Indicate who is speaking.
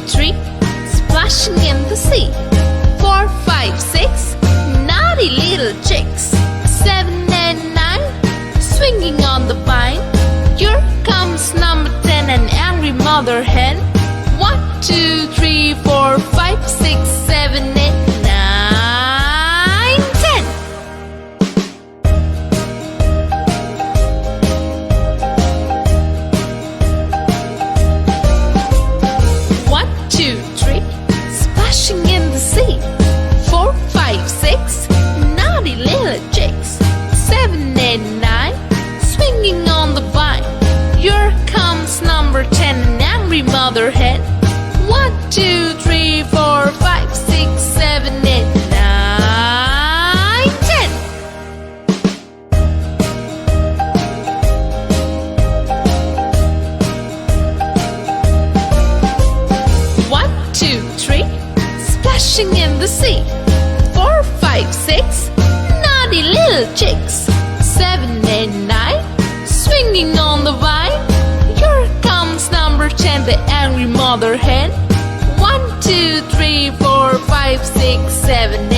Speaker 1: 3, splashing in the sea. 4, 5, 6, naughty little chicks. 7 and 9, swinging on the vine. Here comes number 10, an angry mother hen. 1, 2, 3, 4, 5, 6, 7, 8, 9, 10. 1, 2, 3, splashing in the sea. 4, 5, 6, naughty little chicks. 7, 8, 9, swinging on the vine. Here comes number 10, an angry mother hen. 1, 2, 3, 4, 5, 6, 7, 8, 9, 10. 1, 2, 3, splashing in the sea. 4, 5, 6, naughty little chicks. 7, 8, 9, swinging on the vine. Here comes number 10, the angry mother hen. 1, 2, 3, 4, 5, 6, 7,